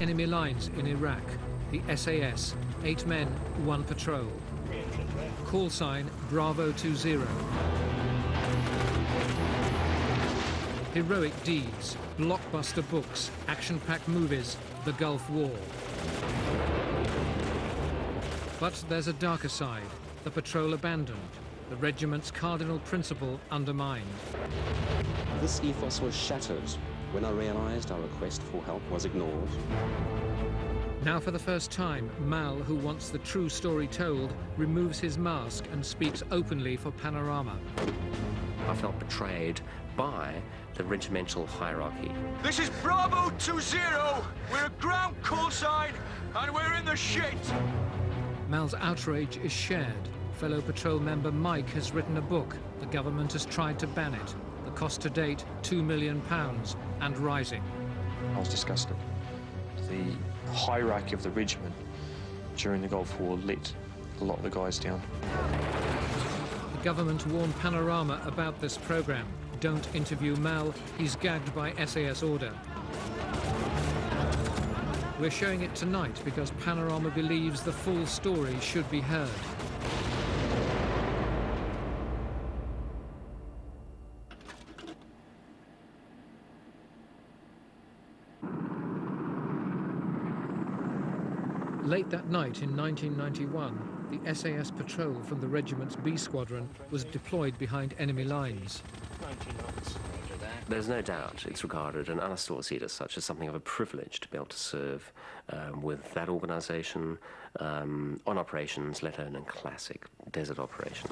Enemy lines in Iraq, the SAS, 8 men, 1 patrol. Call sign Bravo 20. Heroic deeds, blockbuster books, action-packed movies, the Gulf War. But there's a darker side, the patrol abandoned, the regiment's cardinal principle undermined. This ethos was shattered when I realised our request for help was ignored. Now for the first time, Mal, who wants the true story told, removes his mask and speaks openly for Panorama. I felt betrayed by the regimental hierarchy. This is Bravo 20. We're a ground call sign and we're in the shit. Mal's outrage is shared. Fellow patrol member Mike has written a book. The government has tried to ban it. The cost to date, £2 million and rising. I was disgusted. The hierarchy of the regiment during the Gulf War let a lot of the guys down. The government warned Panorama about this programme. Don't interview Mal, he's gagged by SAS order. We're showing it tonight because Panorama believes the full story should be heard. Late that night in 1991, the SAS patrol from the regiment's B squadron was deployed behind enemy lines. There's no doubt it's regarded and understood as such as something of a privilege to be able to serve with that organisation on operations, let alone in classic desert operation.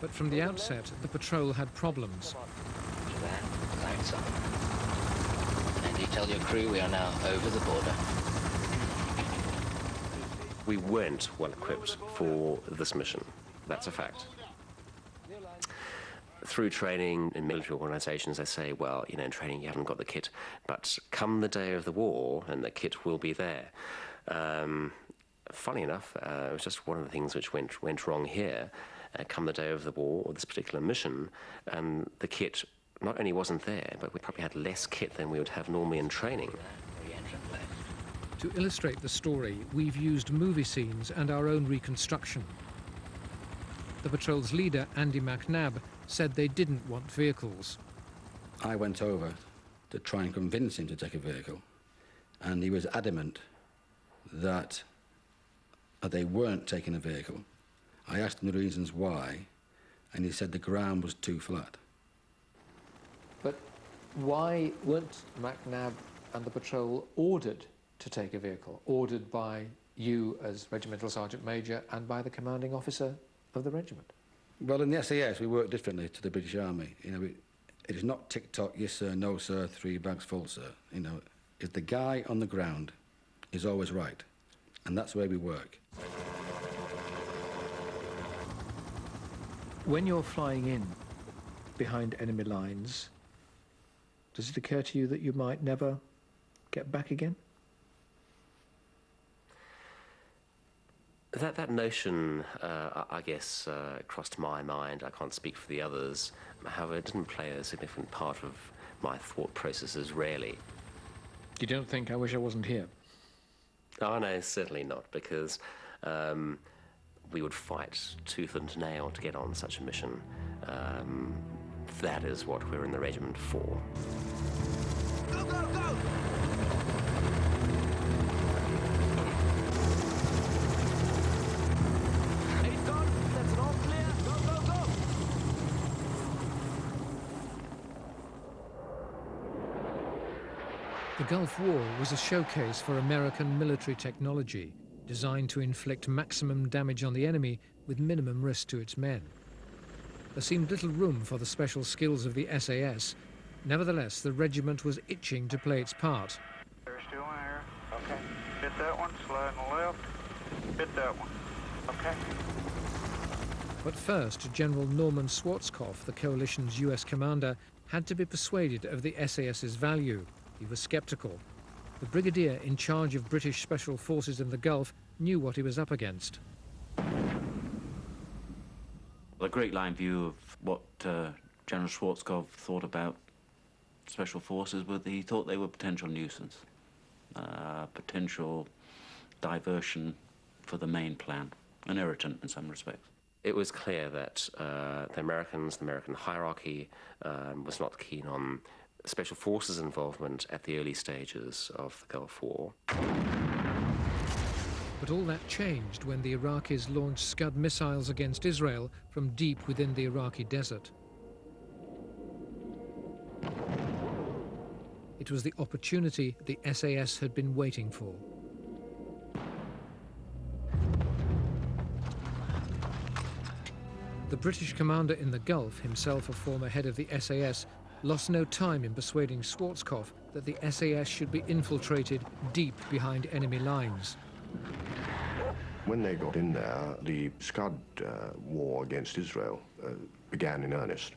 But from the outset, the patrol had problems. And you tell your crew we are now over the border. We weren't well equipped for this mission. That's a fact. Through training in military organisations, they say, well, you know, in training you haven't got the kit, but come the day of the war and the kit will be there. Funny enough, it was just one of the things which went wrong here. Come the day of the war, or this particular mission, the kit not only wasn't there, but we probably had less kit than we would have normally in training. To illustrate the story, we've used movie scenes and our own reconstruction. The patrol's leader, Andy McNabb, said they didn't want vehicles. I went over to try and convince him to take a vehicle, and he was adamant that they weren't taking a vehicle. I asked him the reasons why, and he said the ground was too flat. But why weren't McNabb and the patrol ordered to take a vehicle, ordered by you as Regimental Sergeant Major and by the commanding officer of the regiment? Well, in the SAS, we work differently to the British Army. You know, it is not tick-tock, yes, sir, no, sir, 3 bags full, sir. You know, if the guy on the ground is always right, and that's the way we work. When you're flying in behind enemy lines, does it occur to you that you might never get back again? That notion, I guess, crossed my mind. I can't speak for the others. However, it didn't play a significant part of my thought processes, rarely. You don't think I wish I wasn't here? Oh, no, certainly not, because we would fight tooth and nail to get on such a mission. That is what we're in the regiment for. Go, go, go! The Gulf War was a showcase for American military technology, designed to inflict maximum damage on the enemy with minimum risk to its men. There seemed little room for the special skills of the SAS. Nevertheless, the regiment was itching to play its part. They're still in there. Okay. Hit that one, slide on the left. Hit that one. Okay. But first, General Norman Schwarzkopf, the coalition's US commander, had to be persuaded of the SAS's value. He was sceptical. The brigadier in charge of British Special Forces in the Gulf knew what he was up against. A great line view of what General Schwarzkopf thought about Special Forces was that he thought they were a potential nuisance. potential diversion for the main plan, an irritant in some respects. It was clear that the American hierarchy, was not keen on special forces involvement at the early stages of the Gulf War. But all that changed when the Iraqis launched Scud missiles against Israel from deep within the Iraqi desert. It was the opportunity the SAS had been waiting for. The British commander in the Gulf, himself a former head of the SAS, lost no time in persuading Schwarzkopf that the SAS should be infiltrated deep behind enemy lines. When they got in there, the Scud war against Israel began in earnest.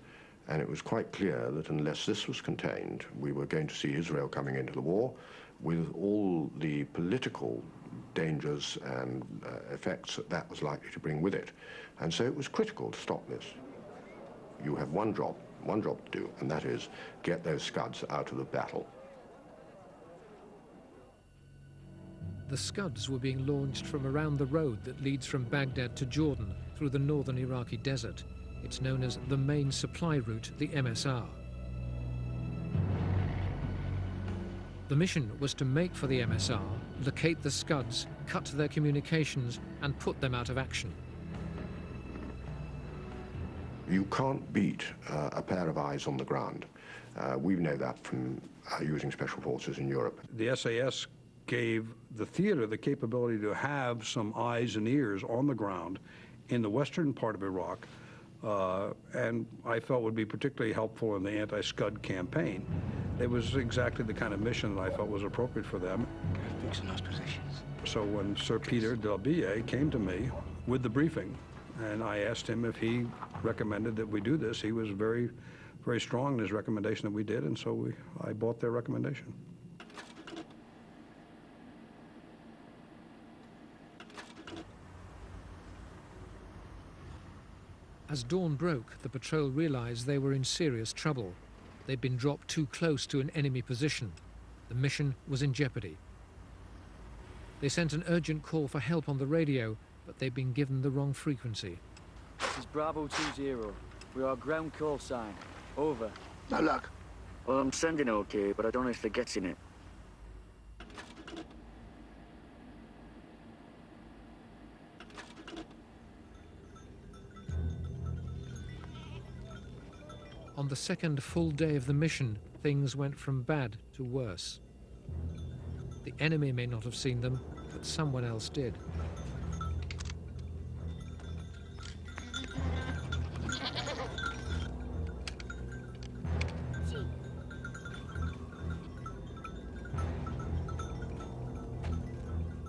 And it was quite clear that unless this was contained, we were going to see Israel coming into the war with all the political dangers and effects that that was likely to bring with it. And so it was critical to stop this. You have one job to do, and that is get those Scuds out of the battle. The Scuds were being launched from around the road that leads from Baghdad to Jordan through the northern Iraqi desert. It's known as the main supply route, the MSR. The mission was to make for the MSR, locate the Scuds, cut their communications, and put them out of action. You can't beat a pair of eyes on the ground. We know that from using special forces in Europe. The SAS gave the theater the capability to have some eyes and ears on the ground in the western part of Iraq, and I felt would be particularly helpful in the anti-Scud campaign. It was exactly the kind of mission that I felt was appropriate for them. Fixing those positions. So when Sir Peter Delbille came to me with the briefing, and I asked him if he recommended that we do this, he was very, very strong in his recommendation that we did, and so I bought their recommendation. As dawn broke, the patrol realized they were in serious trouble. They'd been dropped too close to an enemy position. The mission was in jeopardy. They sent an urgent call for help on the radio, but they'd been given the wrong frequency. This is Bravo 20. We are ground call sign. Over. No luck. Well, I'm sending okay, but I don't know if they're getting it. On the second full day of the mission, things went from bad to worse. The enemy may not have seen them, but someone else did.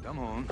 Come on.